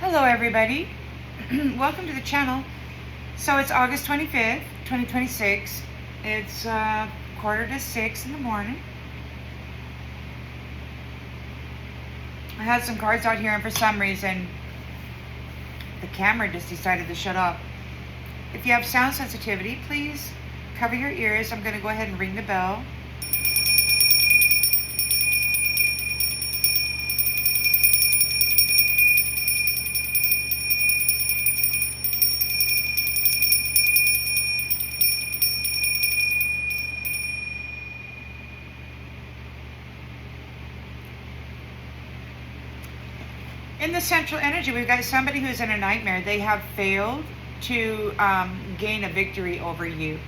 Hello everybody, welcome to the channel. So it's August 25th, 2026. It's 5:45 in the morning. I had some cards out here and for some reason the camera just decided to shut off. If you have sound sensitivity, please cover your ears. I'm going to go ahead and ring the bell. In the central energy, we've got somebody who's in a nightmare. They have failed to gain a victory over you.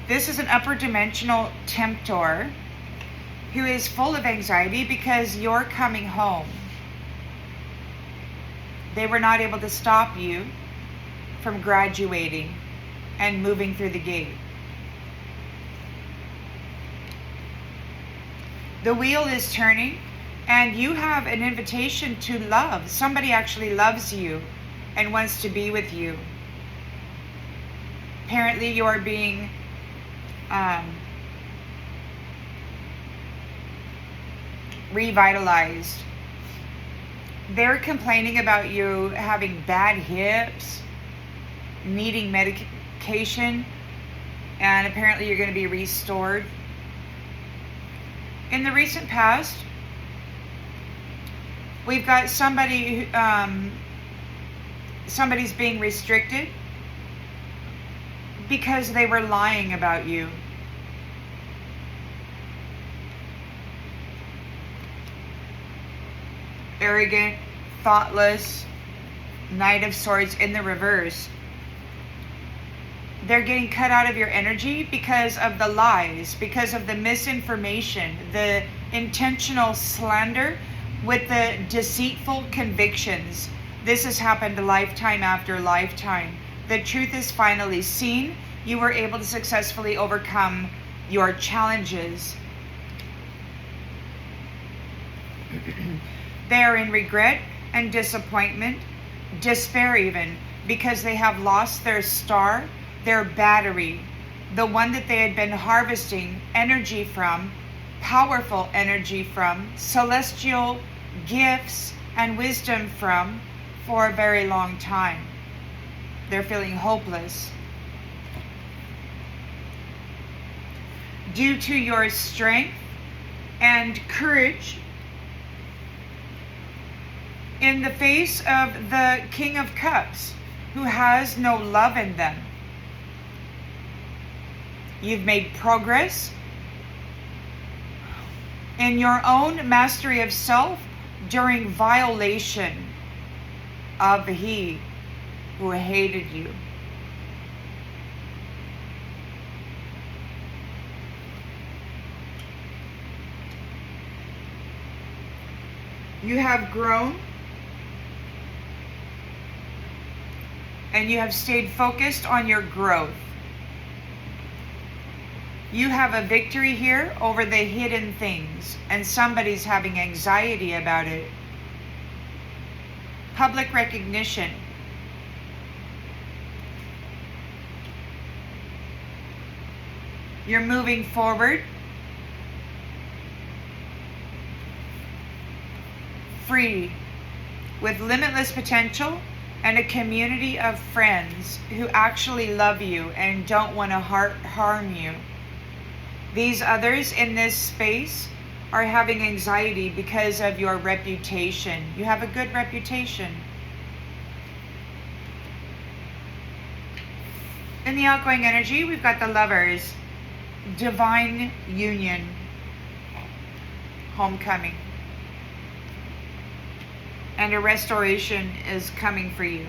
This is an upper dimensional tempter who is full of anxiety because you're coming home. They were not able to stop you from graduating and moving through the gate. The wheel is turning and you have an invitation to love. Somebody actually loves you and wants to be with you. Apparently you are being revitalized. They're complaining about you having bad hips, needing medication, and apparently you're going to be restored. In the recent past, we've got somebody, somebody's being restricted because they were lying about you. Arrogant, thoughtless, Knight of Swords in the reverse. They're getting cut out of your energy because of the lies, because of the misinformation, the intentional slander with the deceitful convictions. This has happened lifetime after lifetime. The truth is finally seen. You were able to successfully overcome your challenges. They are in regret and disappointment, despair even, because they have lost their star, their battery, the one that they had been harvesting energy from, powerful energy from, celestial gifts and wisdom from for a very long time. They're feeling hopeless. Due to your strength and courage, in the face of the King of Cups, who has no love in them, you've made progress in your own mastery of self during violation of he who hated you. You have grown and you have stayed focused on your growth. You have a victory here over the hidden things, and somebody's having anxiety about it. Public recognition. You're moving forward. Free, with limitless potential and a community of friends who actually love you and don't want to harm you. These others in this space are having anxiety because of your reputation. You have a good reputation. In the outgoing energy, we've got the Lovers, divine union, homecoming, and a restoration is coming for you.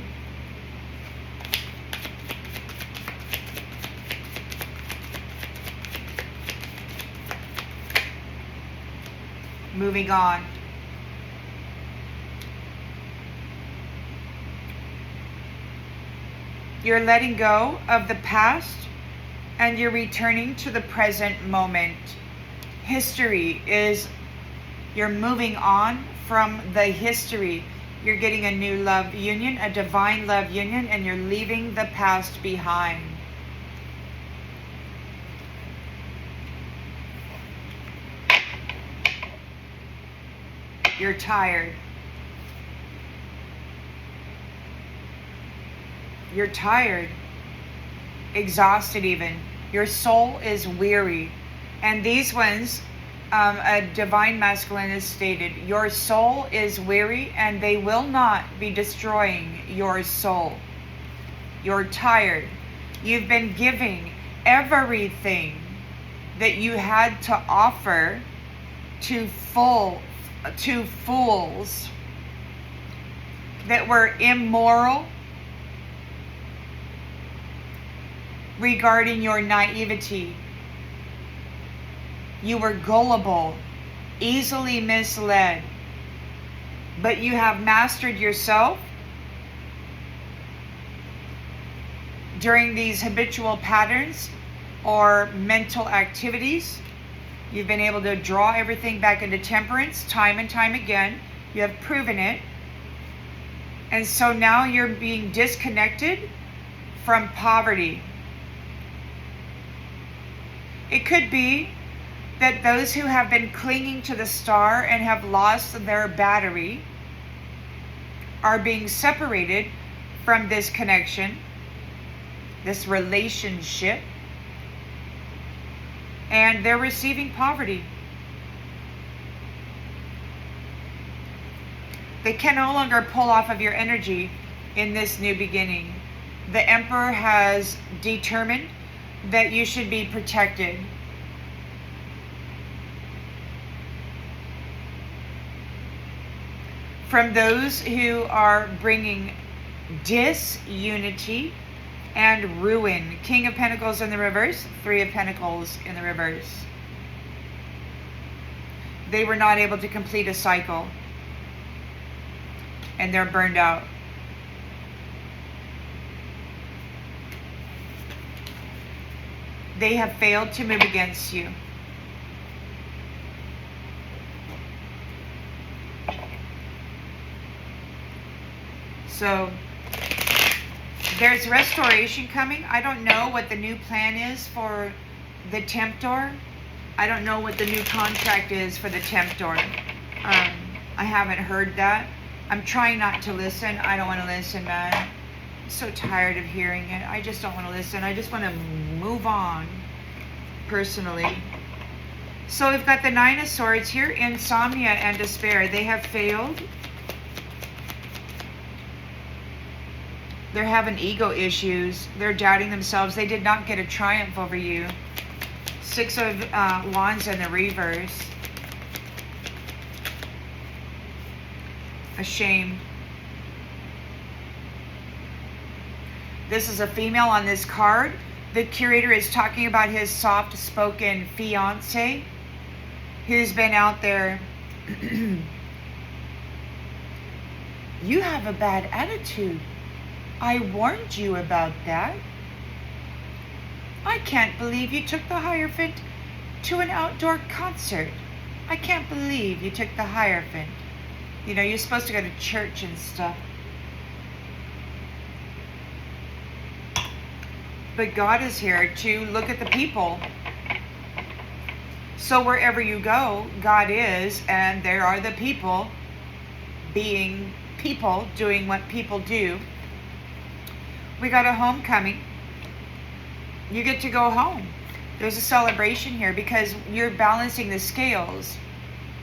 Moving on. You're letting go of the past and you're returning to the present moment. History is You're moving on from the history. You're getting a new love union, a divine love union, and you're leaving the past behind. You're tired. You're tired. Exhausted even. Your soul is weary. And these ones, a divine masculine has stated, your soul is weary and they will not be destroying your soul. You're tired. You've been giving everything that you had to offer to fools that were immoral regarding your naivety. You were gullible, easily misled, but you have mastered yourself during these habitual patterns or mental activities. You've been able to draw everything back into temperance time and time again. You have proven it. And so now you're being disconnected from poverty. It could be that those who have been clinging to the star and have lost their battery are being separated from this connection, this relationship, and they're receiving poverty. They can no longer pull off of your energy in this new beginning. The Emperor has determined that you should be protected. From those who are bringing disunity and ruin. King of Pentacles in the reverse, Three of Pentacles in the reverse. They were not able to complete a cycle, and they're burned out. They have failed to move against you. So there's restoration coming. I don't know what the new plan is for the Temptor. I don't know what the new contract is for the Temptor. I haven't heard that. I'm trying not to listen. I don't want to listen, man. I'm so tired of hearing it. I just don't want to listen. I just want to move on personally. So we've got the Nine of Swords here. Insomnia and despair. They have failed. They're having ego issues. They're doubting themselves. They did not get a triumph over you. Six of Wands in the reverse. Ashamed. This is a female on this card. The curator is talking about his soft-spoken fiance who's been out there. You have a bad attitude. I warned you about that. I can't believe you took the Hierophant to an outdoor concert. I can't believe you took the Hierophant. You know, you're supposed to go to church and stuff. But God is here to look at the people. So wherever you go, God is, and there are the people being people, doing what people do. We got a homecoming. You get to go home. There's a celebration here because you're balancing the scales.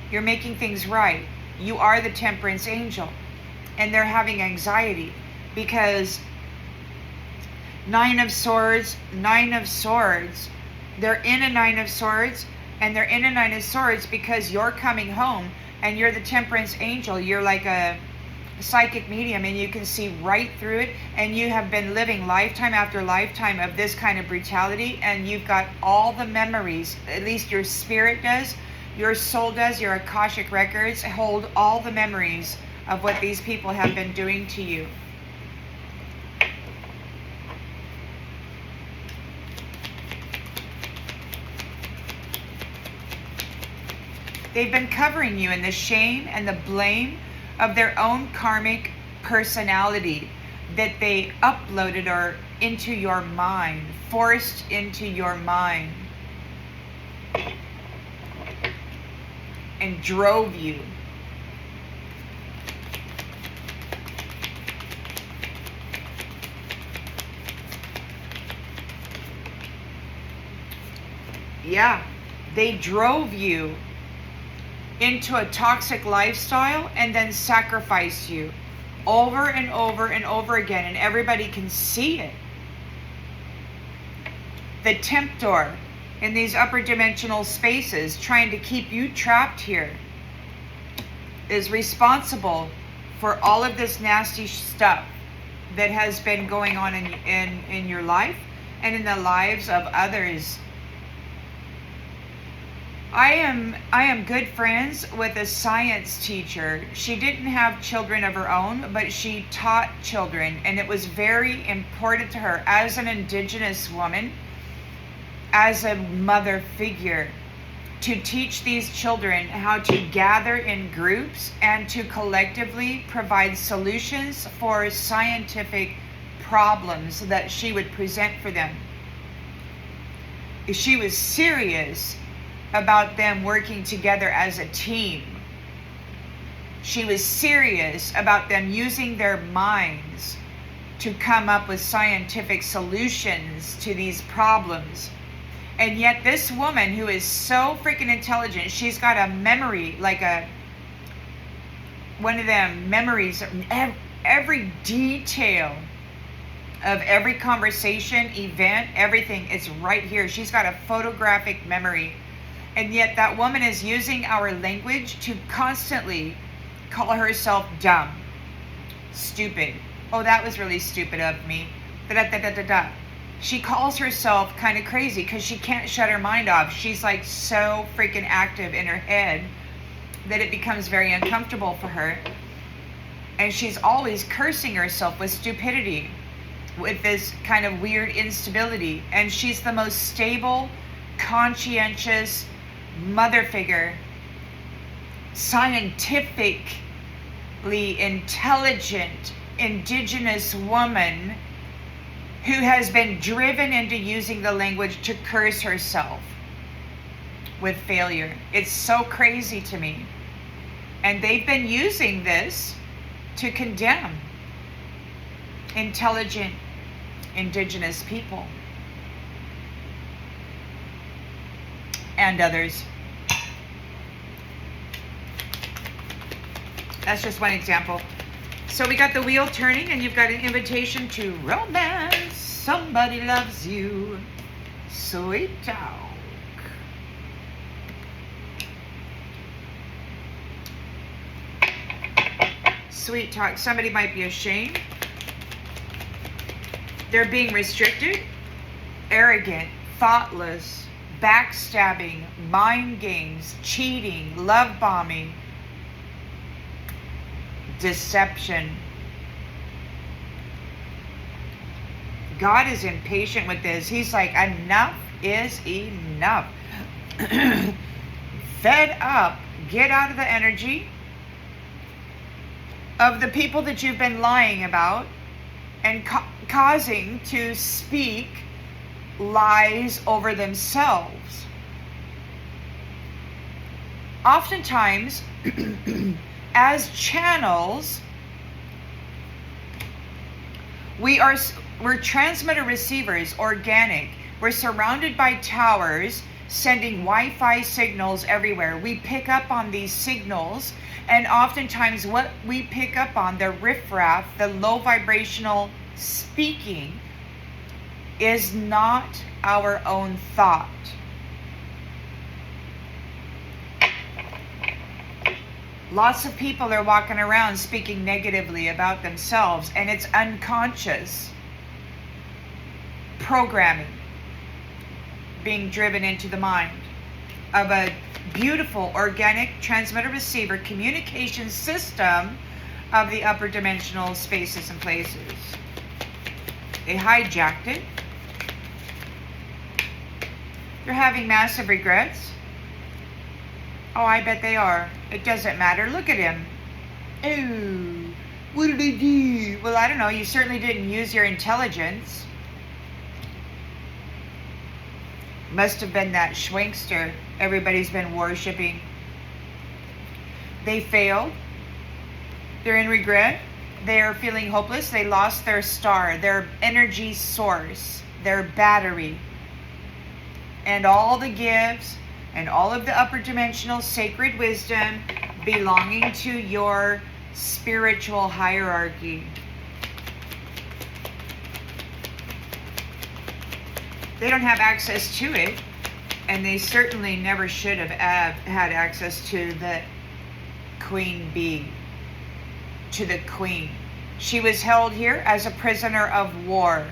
You're making things right. You are the temperance angel. And they're having anxiety because Nine of Swords. They're in a Nine of Swords, and they're in a Nine of Swords because you're coming home and you're the temperance angel. You're like a psychic medium, and you can see right through it, and you have been living lifetime after lifetime of this kind of brutality, and you've got all the memories. At least your spirit does, your soul does, your Akashic records hold all the memories of what these people have been doing to you. They've been covering you in the shame and the blame of their own karmic personality that they uploaded or into your mind, forced into your mind, and drove you. Yeah, they drove you into a toxic lifestyle and then sacrificed you over and over and over again, and everybody can see it. The tempter in these upper dimensional spaces trying to keep you trapped here is responsible for all of this nasty stuff that has been going on in your life and in the lives of others. I am good friends with a science teacher. She didn't have children of her own, but she taught children, and it was very important to her as an Indigenous woman, as a mother figure, to teach these children how to gather in groups and to collectively provide solutions for scientific problems that she would present for them. She was serious about them working together as a team. She was serious about them using their minds to come up with scientific solutions to these problems. And yet this woman who is so freaking intelligent, she's got a memory, like one of them memories, every detail of every conversation, event, everything is right here. She's got a photographic memory. And yet that woman is using our language to constantly call herself dumb, stupid. Oh, that was really stupid of me. Da-da-da-da-da-da. She calls herself kind of crazy because she can't shut her mind off. She's like so freaking active in her head that it becomes very uncomfortable for her. And she's always cursing herself with stupidity, with this kind of weird instability. And she's the most stable, conscientious mother figure, scientifically intelligent Indigenous woman who has been driven into using the language to curse herself with failure. It's so crazy to me. And they've been using this to condemn intelligent Indigenous people and others. That's just one example. So we got the wheel turning, and you've got an invitation to romance. Somebody loves you. Sweet talk. Sweet talk. Somebody might be ashamed. They're being restricted, arrogant, thoughtless, backstabbing, mind games, cheating, love bombing, deception. God is impatient with this. He's like, enough is enough. Fed up. Get out of the energy of the people that you've been lying about and causing to speak lies over themselves. Oftentimes, as channels, we're transmitter receivers, organic. We're surrounded by towers sending Wi-Fi signals everywhere. We pick up on these signals, and oftentimes what we pick up on, the riffraff, the low vibrational speaking, is not our own thought. Lots of people are walking around speaking negatively about themselves, and it's unconscious programming being driven into the mind of a beautiful organic transmitter receiver communication system of the upper dimensional spaces and places. They hijacked it. They're having massive regrets. Oh, I bet they are. It doesn't matter. Look at him. Oh, what did I do? Well, I don't know. You certainly didn't use your intelligence. Must have been that Schwenkster everybody's been worshiping. They failed. They're in regret. They're feeling hopeless. They lost their star, their energy source, their battery. And all the gifts and all of the upper dimensional sacred wisdom belonging to your spiritual hierarchy. They don't have access to it, and they certainly never should have had access to the queen bee, to the queen. She was held here as a prisoner of war,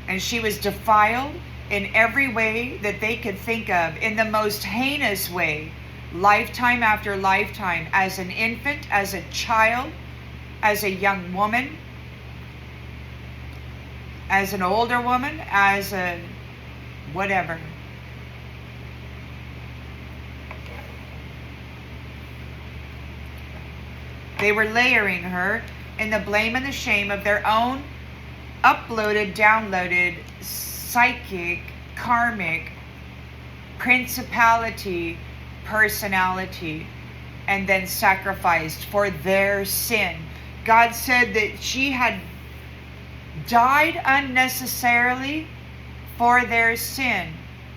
and she was defiled in every way that they could think of, in the most heinous way, lifetime after lifetime, as an infant, as a child, as a young woman, as an older woman, as a whatever. They were layering her in the blame and the shame of their own uploaded, downloaded, psychic, karmic, principality, personality, and then sacrificed for their sin. God said that she had died unnecessarily for their sin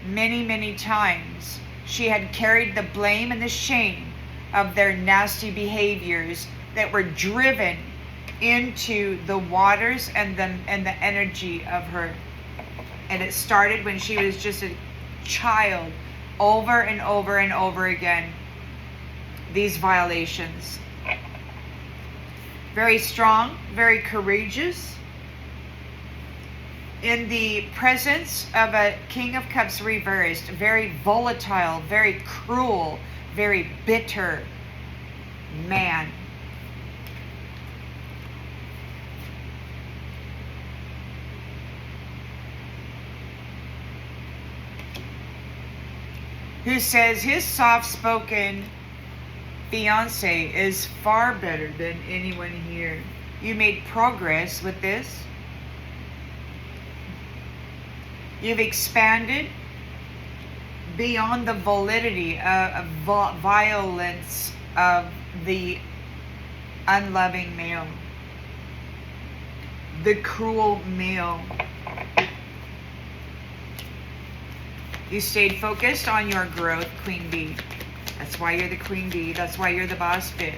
many, many times. She had carried the blame and the shame of their nasty behaviors that were driven into the waters and the energy of her. And it started when she was just a child, over and over and over again. These violations. Very strong, very courageous. In the presence of a King of Cups reversed, very volatile, very cruel, very bitter man. Who says his soft-spoken fiance is far better than anyone here. You made progress with this. You've expanded beyond the validity of violence of the unloving male, the cruel male. You stayed focused on your growth, Queen Bee. That's why you're the Queen Bee. That's why you're the boss bitch.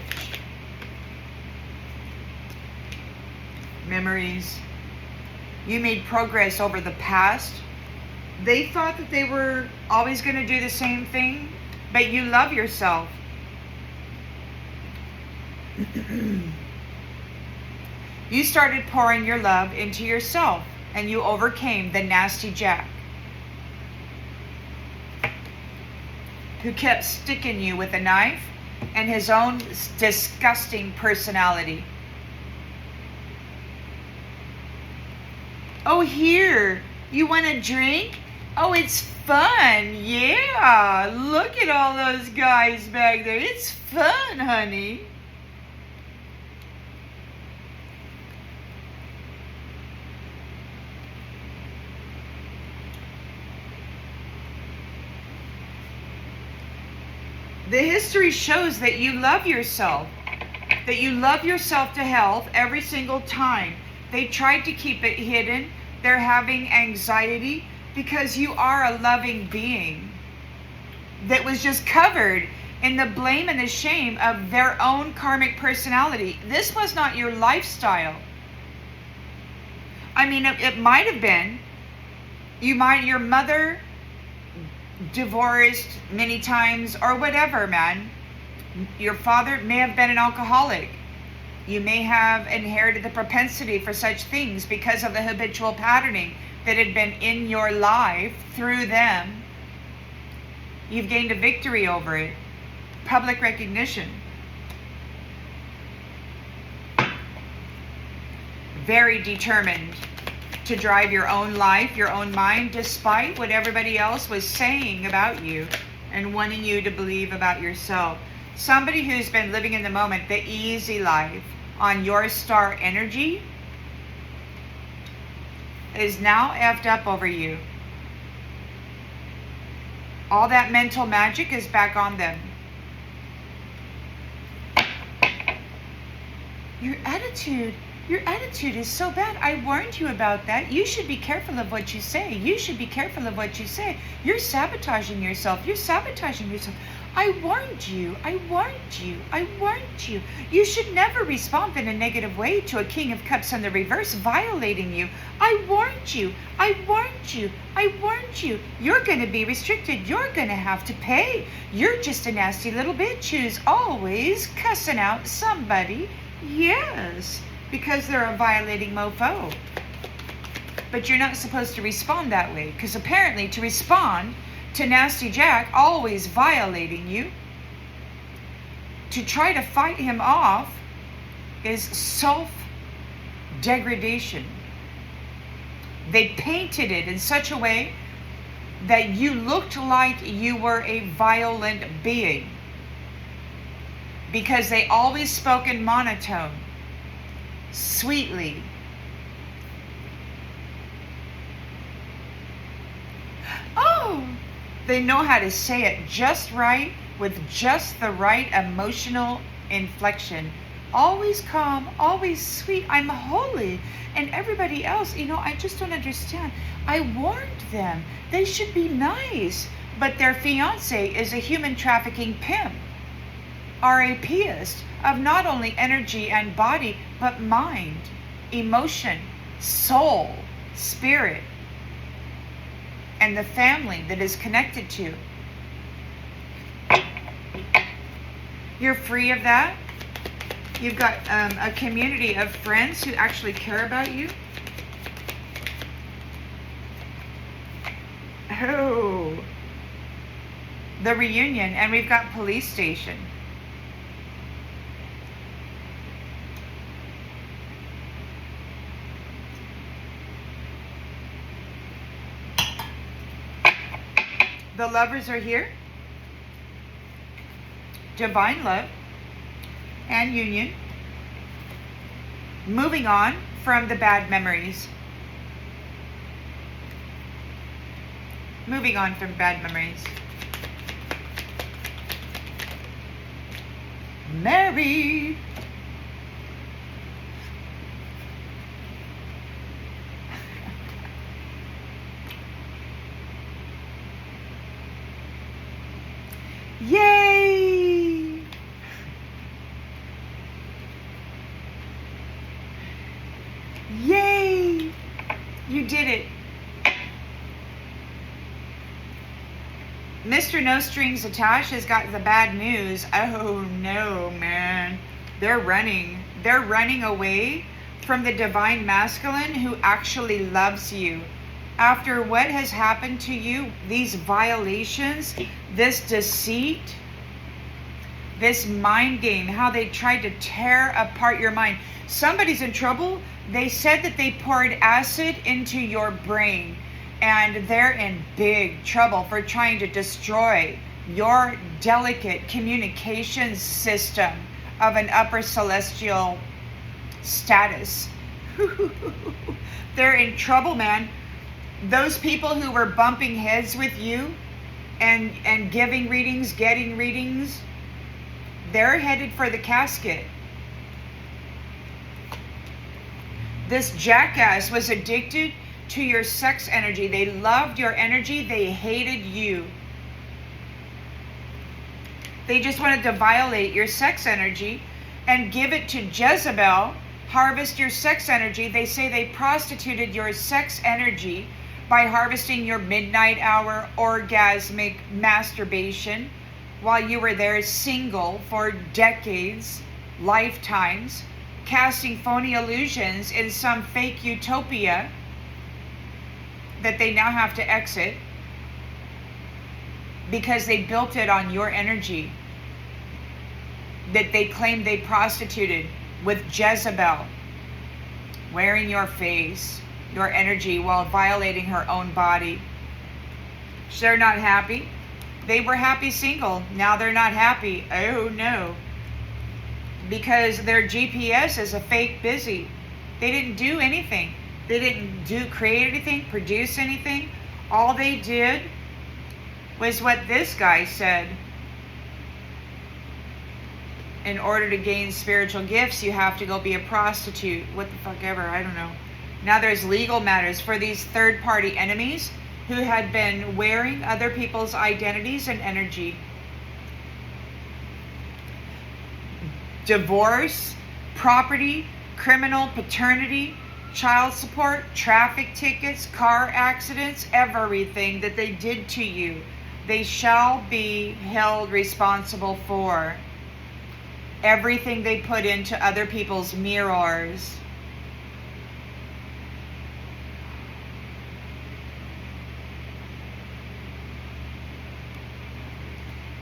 Memories. You made progress over the past. They thought that they were always going to do the same thing, but you love yourself. You started pouring your love into yourself, and you overcame the nasty Jack, who kept sticking you with a knife and his own disgusting personality. Oh, here, you want a drink? Oh, it's fun. Yeah, look at all those guys back there. It's fun, honey. The history shows that you love yourself, that you love yourself to health every single time. They tried to keep it hidden. They're having anxiety because you are a loving being that was just covered in the blame and the shame of their own karmic personality. This was not your lifestyle. I mean, it might have been. Your mother divorced many times or whatever, man. Your father may have been an alcoholic. You may have inherited the propensity for such things because of the habitual patterning that had been in your life through them. You've gained a victory over it. Public recognition. Very determined to drive your own life, your own mind, despite what everybody else was saying about you. and wanting you to believe about yourself. Somebody who's been living in the moment, the easy life on your star energy, is now effed up over you. All that mental magic is back on them. Your attitude is so bad. I warned you about that. You should be careful of what you say. You should be careful of what you say. You're sabotaging yourself. You're sabotaging yourself. I warned you. I warned you. I warned you. You should never respond in a negative way to a King of Cups in the reverse violating you. I warned you. I warned you. I warned you. You're going to be restricted. You're going to have to pay. You're just a nasty little bitch who's always cussing out somebody. Yes, because they're a violating mofo. But you're not supposed to respond that way, because apparently to respond to Nasty Jack always violating you, to try to fight him off, is self-degradation. They painted it in such a way that you looked like you were a violent being, because they always spoke in monotone, sweetly. Oh, they know how to say it just right, with just the right emotional inflection. Always calm, always sweet. I'm holy. And everybody else, I just don't understand. I warned them. They should be nice. But their fiance is a human trafficking pimp, rapist of not only energy and body, but mind, emotion, soul, spirit, and the family that is connected to. You're free of that. You've got a community of friends who actually care about you. Oh, the reunion, and we've got police station. The lovers are here. Divine love and union. Moving on from the bad memories. Moving on from bad memories. Married. Yay! Yay! You did it. Mr. No Strings Attached has got the bad news. Oh no, man. They're running. They're running away from the divine masculine who actually loves you. After what has happened to you, these violations, this deceit, this mind game, how they tried to tear apart your mind. Somebody's in trouble. They said that they poured acid into your brain, and they're in big trouble for trying to destroy your delicate communication system of an upper celestial status. They're in trouble, man. Those people who were bumping heads with you and giving readings, getting readings, they're headed for the casket. This jackass was addicted to your sex energy. They loved your energy. They hated you. They just wanted to violate your sex energy and give it to Jezebel, harvest your sex energy. They say they prostituted your sex energy by harvesting your midnight hour orgasmic masturbation while you were there single for decades, lifetimes, casting phony illusions in some fake utopia that they now have to exit because they built it on your energy that they claimed they prostituted with Jezebel, wearing your face, your energy, while violating her own body. They're not happy. They were happy single. Now they're not happy. Oh no. Because their GPS is a fake busy. They didn't do anything. They didn't create anything, produce anything. All they did was what this guy said. In order to gain spiritual gifts, you have to go be a prostitute. What the fuck ever, I don't know. Now there's legal matters for these third-party enemies who had been wearing other people's identities and energy. Divorce, property, criminal paternity, child support, traffic tickets, car accidents, everything that they did to you, they shall be held responsible for. Everything they put into other people's mirrors.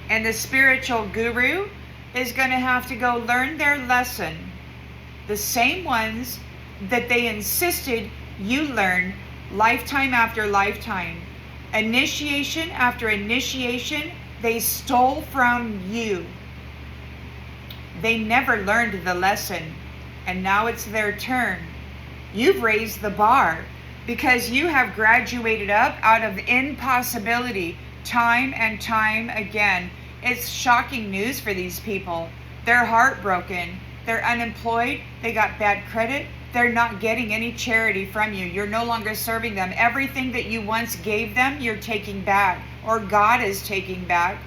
And the spiritual guru is going to have to go learn their lesson. The same ones that they insisted you learn lifetime after lifetime. Initiation after initiation, they stole from you. They never learned the lesson, and now it's their turn. You've raised the bar because you have graduated up out of impossibility time and time again. It's shocking news for these people. They're heartbroken. They're unemployed. They got bad credit. They're not getting any charity from you. You're no longer serving them. Everything that you once gave them, you're taking back, or God is taking back.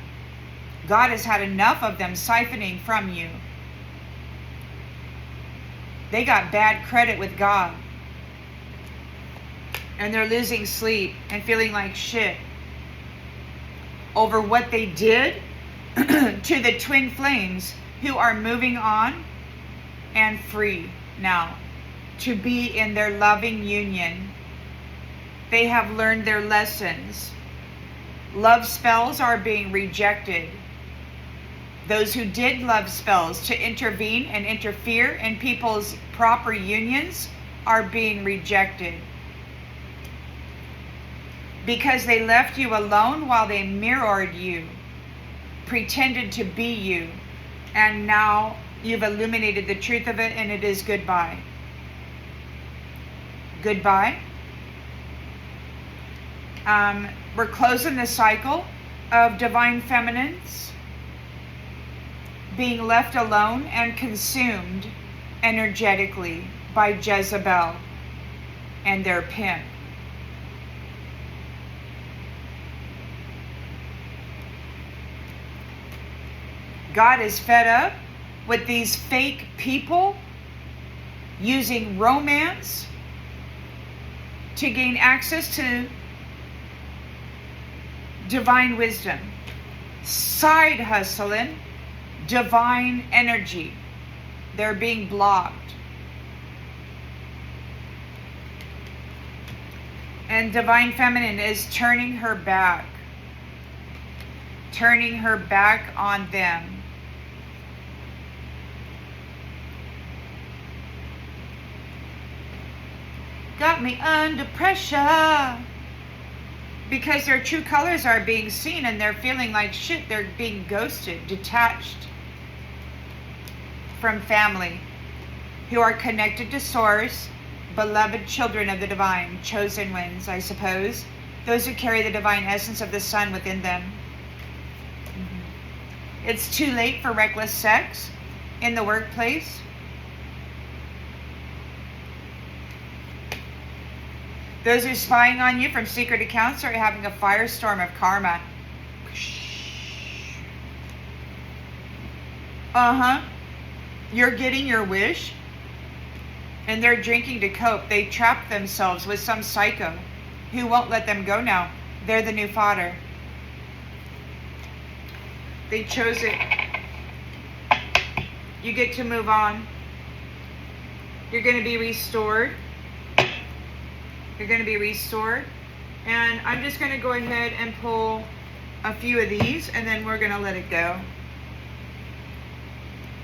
God has had enough of them siphoning from you. They got bad credit with God. And they're losing sleep and feeling like shit over what they did to the twin flames, who are moving on and free now to be in their loving union. They have learned their lessons. Love spells are being rejected. Those who did love spells to intervene and interfere in people's proper unions are being rejected. Because they left you alone while they mirrored you, pretended to be you, and now you've illuminated the truth of it, and it is goodbye. Goodbye. We're closing the cycle of divine feminines being left alone and consumed energetically by Jezebel and their pimp. God is fed up with these fake people using romance to gain access to divine wisdom, side hustling divine energy. They're being blocked. And divine feminine is turning her back on them. Got me under pressure because their true colors are being seen and they're feeling like shit. They're being ghosted, detached from family, who are connected to source, beloved children of the divine, chosen ones, I suppose, those who carry the divine essence of the sun within them. It's too late for reckless sex in the workplace. Those who are spying on you from secret accounts are having a firestorm of karma. You're getting your wish, and they're drinking to cope. They trapped themselves with some psycho who won't let them go now. They're the new fodder. They chose it. You get to move on. You're going to be restored. You're going to be restored. And I'm just going to go ahead and pull a few of these, and then we're going to let it go.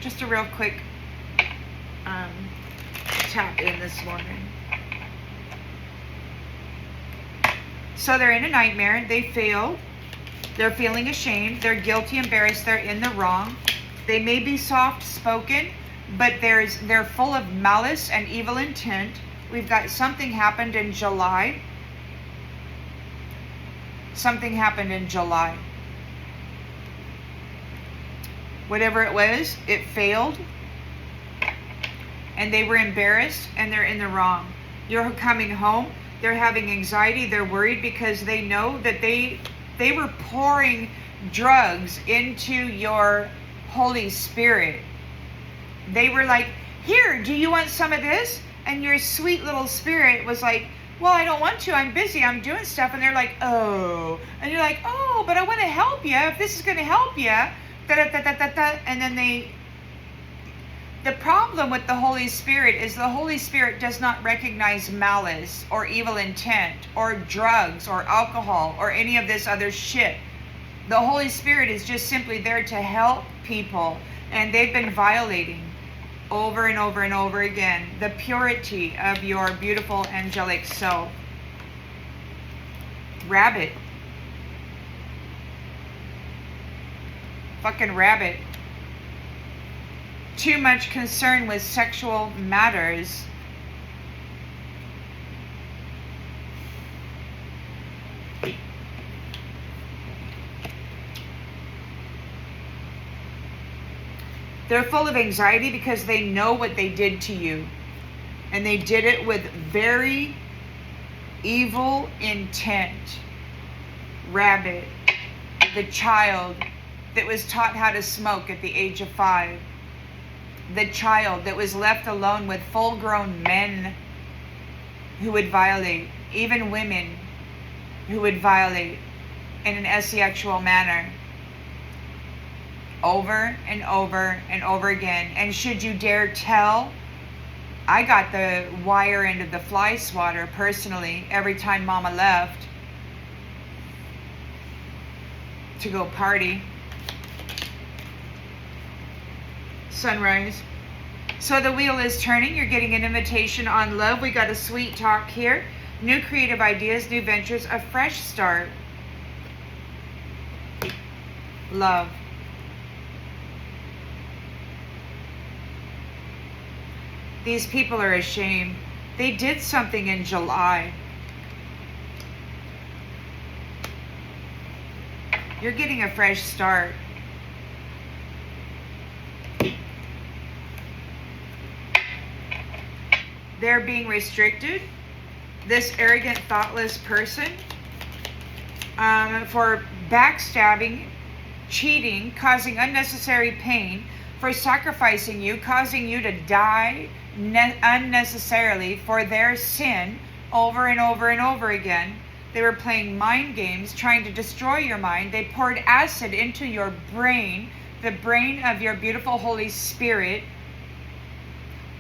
Just a real quick tap in this morning. So they're in a nightmare. They failed. They're feeling ashamed. They're guilty, embarrassed. They're in the wrong. They may be soft-spoken, but they're full of malice and evil intent. We've got something happened in July. Something happened in July. Whatever it was, it failed. And they were embarrassed, and they're in the wrong. You're coming home. They're having anxiety. They're worried because they know that they were pouring drugs into your Holy Spirit. They were like, here, do you want some of this? And your sweet little spirit was like, well, I don't want to. I'm busy. I'm doing stuff. And they're like, oh. And you're like, oh, but I want to help you. If this is going to help you. And then the problem with the Holy Spirit is the Holy Spirit does not recognize malice or evil intent or drugs or alcohol or any of this other shit. The Holy Spirit is just simply there to help people. And they've been violating over and over and over again the purity of your beautiful angelic self. Rabbit. Fucking rabbit. Too much concern with sexual matters. They're full of anxiety because they know what they did to you. And they did it with very evil intent. Rabbit. The child that was taught how to smoke at the age of 5. The child that was left alone with full-grown men who would violate. Even women who would violate in an asexual manner. Over and over and over again. And should you dare tell, I got the wire end of the fly swatter personally every time Mama left to go party. Sunrise. So the wheel is turning. You're getting an invitation on love. We got a sweet talk here. New creative ideas, new ventures, a fresh start. Love. These people are ashamed. They did something in July. You're getting a fresh start. They're being restricted. This arrogant, thoughtless person for backstabbing, cheating, causing unnecessary pain, for sacrificing you, causing you to die unnecessarily for their sin over and over and over again. They were playing mind games, trying to destroy your mind. They poured acid into your brain, the brain of your beautiful Holy Spirit,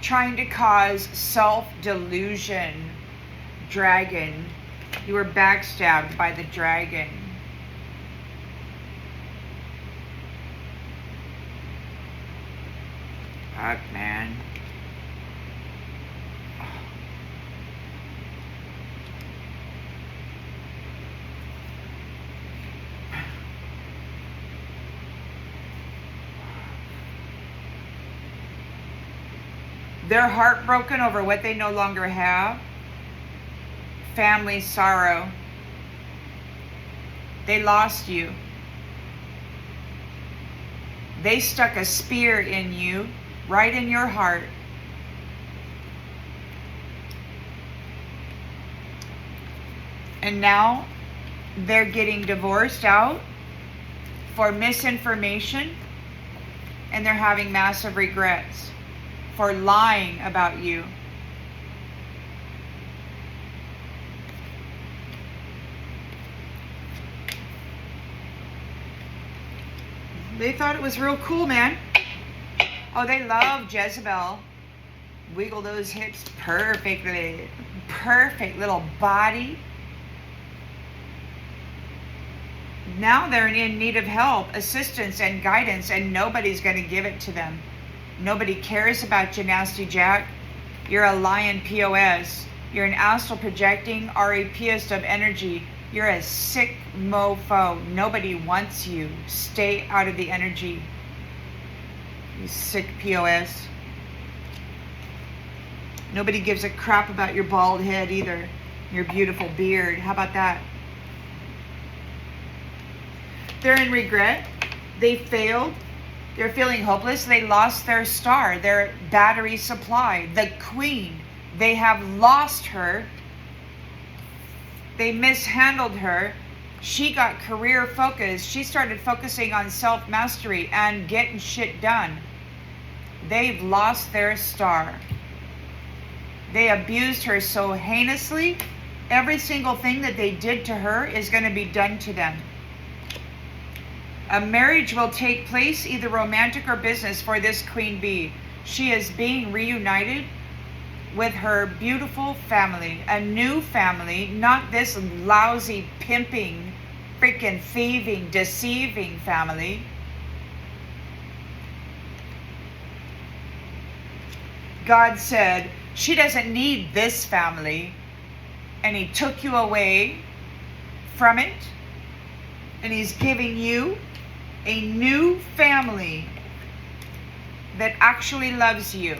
trying to cause self-delusion. Dragon. You were backstabbed by the dragon. Fuck, man. They're heartbroken over what they no longer have. Family sorrow. They lost you. They stuck a spear in you, right in your heart. And now they're getting divorced out for misinformation, and they're having massive regrets for lying about you. They thought it was real cool, man. Oh, they love Jezebel. Wiggle those hips perfectly. Perfect little body. Now they're in need of help, assistance, and guidance, and nobody's going to give it to them. Nobody cares about you, Nasty Jack. You're a lion POS. You're an astral projecting RAPist of energy. You're a sick mofo. Nobody wants you. Stay out of the energy. You sick POS. Nobody gives a crap about your bald head either. Your beautiful beard. How about that? They're in regret. They failed. They're feeling hopeless. They lost their star, their battery supply. The queen. They have lost her. They mishandled her. She got career focused. She started focusing on self-mastery and getting shit done. They've lost their star. They abused her so heinously. Every single thing that they did to her is going to be done to them. A marriage will take place, either romantic or business, for this queen bee. She is being reunited with her beautiful family, a new family, not this lousy, pimping, freaking thieving, deceiving family. God said, she doesn't need this family, and he took you away from it, and he's giving you a new family that actually loves you.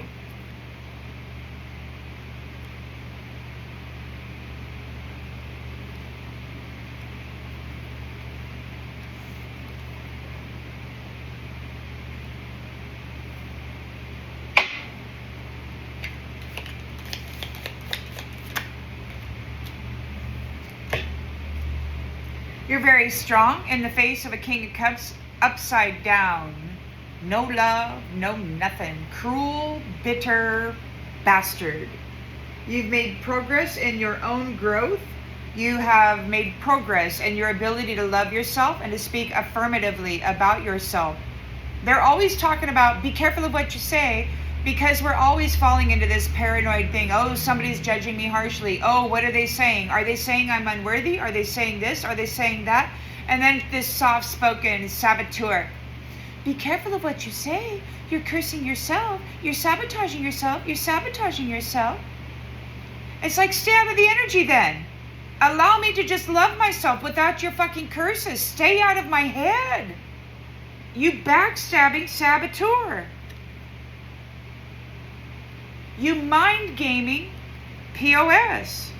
You're very strong in the face of a King of Cups upside down. No love, no nothing. Cruel, bitter bastard. You've made progress in your own growth. You have made progress in your ability to love yourself and to speak affirmatively about yourself. They're always talking about, be careful of what you say, because we're always falling into this paranoid thing. Oh, somebody's judging me harshly. Oh, what are they saying? Are they saying I'm unworthy? Are they saying this? Are they saying that? And then this soft-spoken saboteur. Be careful of what you say. You're cursing yourself. You're sabotaging yourself. You're sabotaging yourself. It's like, stay out of the energy then. Allow me to just love myself without your fucking curses. Stay out of my head. You backstabbing saboteur. You mind gaming POS.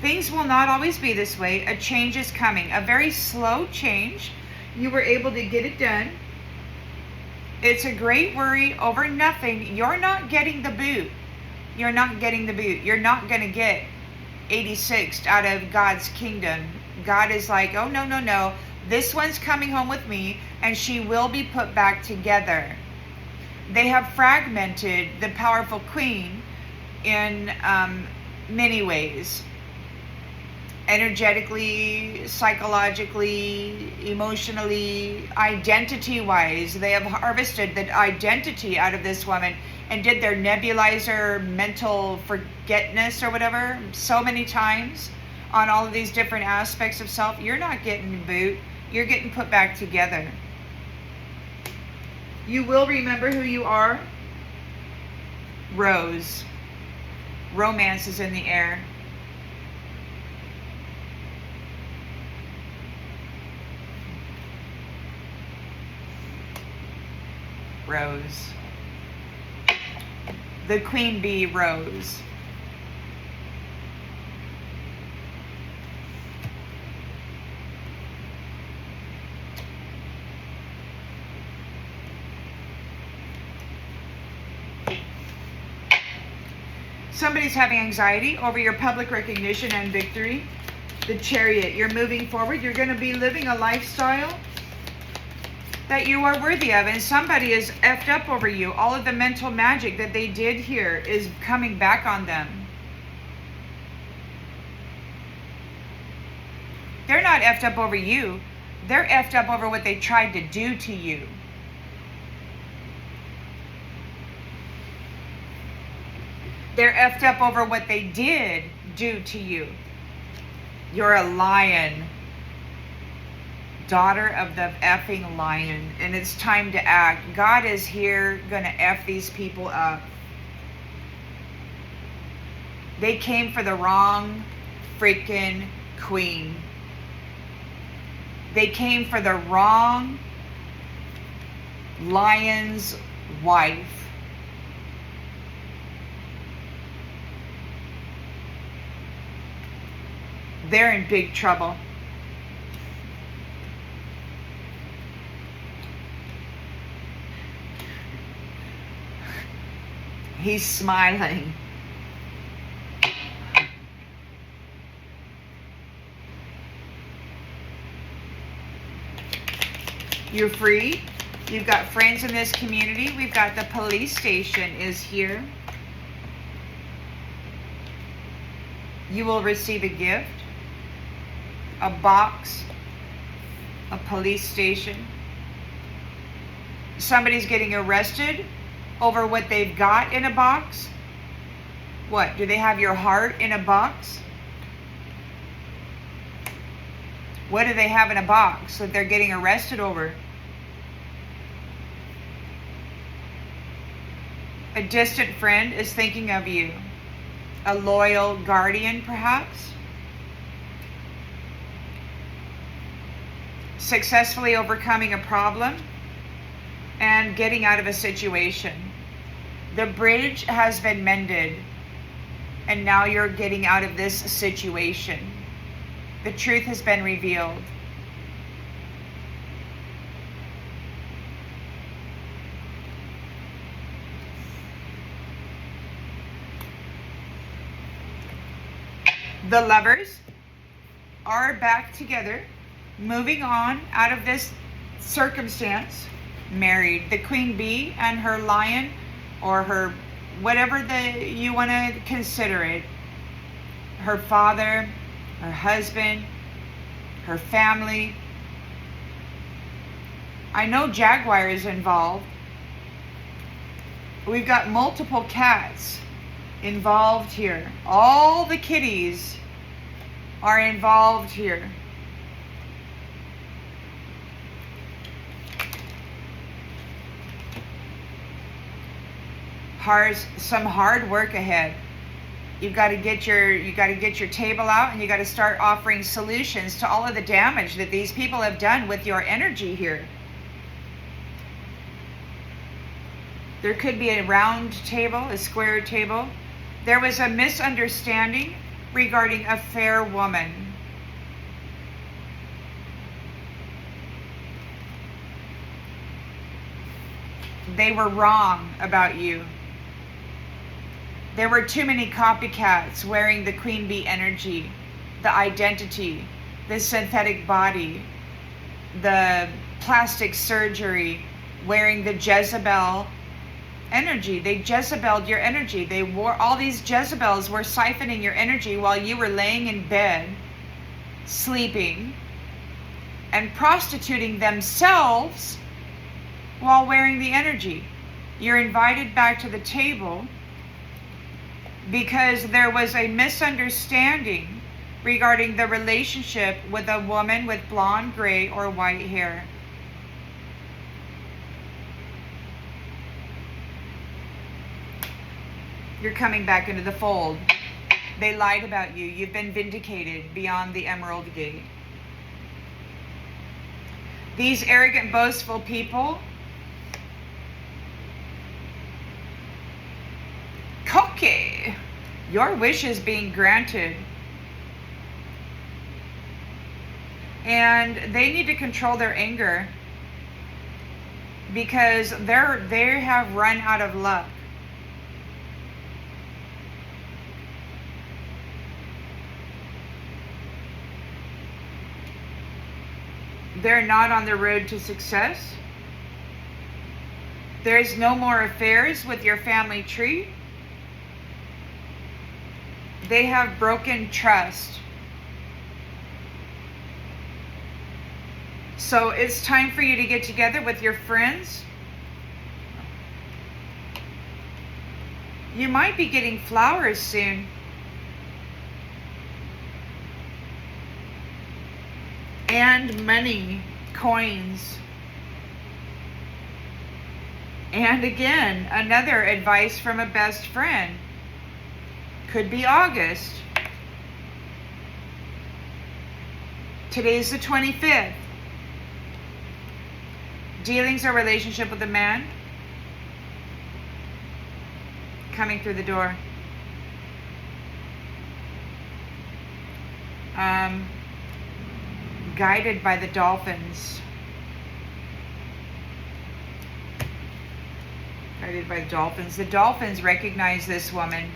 Things will not always be this way. A change is coming. A very slow change. You were able to get it done. It's a great worry over nothing. You're not getting the boot. You're not getting the boot. You're not going to get 86th out of God's kingdom. God is like, oh, no, no, no. This one's coming home with me, and she will be put back together. They have fragmented the powerful queen in many ways. Energetically, psychologically, emotionally, identity-wise. They have harvested the identity out of this woman and did their nebulizer mental forgetness or whatever so many times on all of these different aspects of self. You're not getting boot. You're getting put back together. You will remember who you are. Rose. Romance is in the air. Rose. The queen bee rose. Somebody's having anxiety over your public recognition and victory. The Chariot. You're moving forward. You're going to be living a lifestyle that you are worthy of, and somebody is effed up over you. All of the mental magic that they did here is coming back on them. They're not effed up over you. They're effed up over what they tried to do to you. They're effed up over what they did do to you. You're a lion. daughter of the effing lion, and it's time to act. God is here gonna F these people up. They came for the wrong freaking queen. They came for the wrong lion's wife. They're in big trouble. He's smiling. You're free. You've got friends in this community. We've got the police station is here. You will receive a gift, a box, a police station. Somebody's getting arrested over what they've got in a box. What? Do they have your heart in a box? What do they have in a box that they're getting arrested over? A distant friend is thinking of you. A loyal guardian, perhaps. Successfully overcoming a problem and getting out of a situation. The bridge has been mended, and now you're getting out of this situation. The truth has been revealed. The lovers are back together, moving on out of this circumstance, married. The queen bee and her lion, or her whatever you want to consider it, her father, her husband, her family. I know Jaguar is involved. We've got multiple cats involved here. All the kitties are involved here. Some hard work ahead. You got to get your table out, and you got to start offering solutions to all of the damage that these people have done with your energy here. There could be a round table, a square table. There was a misunderstanding regarding a fair woman. They were wrong about you. There were too many copycats wearing the queen bee energy, the identity, the synthetic body, the plastic surgery, wearing the Jezebel energy. They Jezebeled your energy. They wore all these Jezebels were siphoning your energy while you were laying in bed, sleeping, and prostituting themselves while wearing the energy. You're invited back to the table because there was a misunderstanding regarding the relationship with a woman with blonde, gray, or white hair. You're coming back into the fold. They lied about you. You've been vindicated beyond the Emerald Gate. These arrogant, boastful people, okay, your wish is being granted. And they need to control their anger because they have run out of luck. They're not on the road to success. There's no more affairs with your family tree. They have broken trust. So it's time for you to get together with your friends. You might be getting flowers soon. And money. coins. And again, another advice from a best friend. Could be August. Today's the 25th. Dealings or relationship with a man. Coming through the door. Guided by the dolphins. Guided by the dolphins. The dolphins recognize this woman.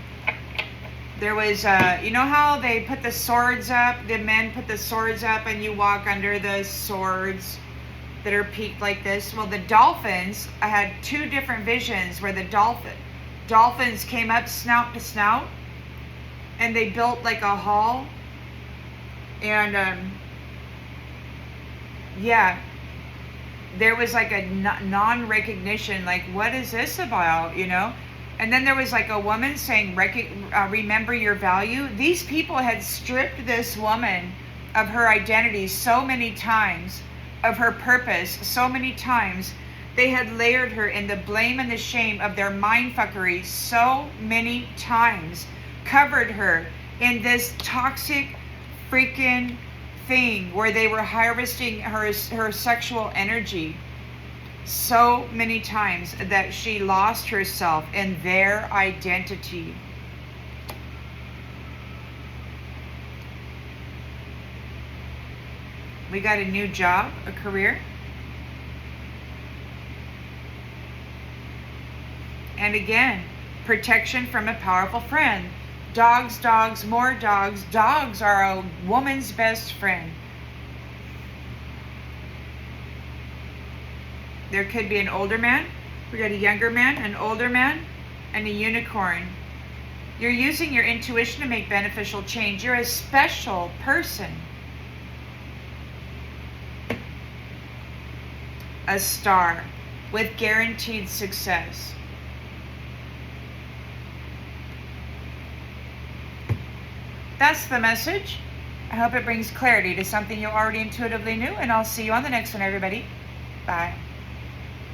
There was, you know how they put the swords up? The men put the swords up and you walk under the swords that are peaked like this. Well, the dolphins, I had two different visions where the dolphins came up snout to snout and they built like a hall. And, yeah, there was like a non-recognition, like, what is this about, you know? And then there was like a woman saying, remember your value. These people had stripped this woman of her identity so many times, of her purpose so many times. They had layered her in the blame and the shame of their mindfuckery so many times, covered her in this toxic freaking thing where they were harvesting her sexual energy so many times that she lost herself in their identity. We got a new job, a career. And again, protection from a powerful friend. Dogs, dogs, more dogs. Dogs are a woman's best friend. There could be an older man. We got a younger man, an older man, and a unicorn. You're using your intuition to make beneficial change. You're a special person. A star with guaranteed success. That's the message. I hope it brings clarity to something you already intuitively knew, and I'll see you on the next one, everybody. Bye.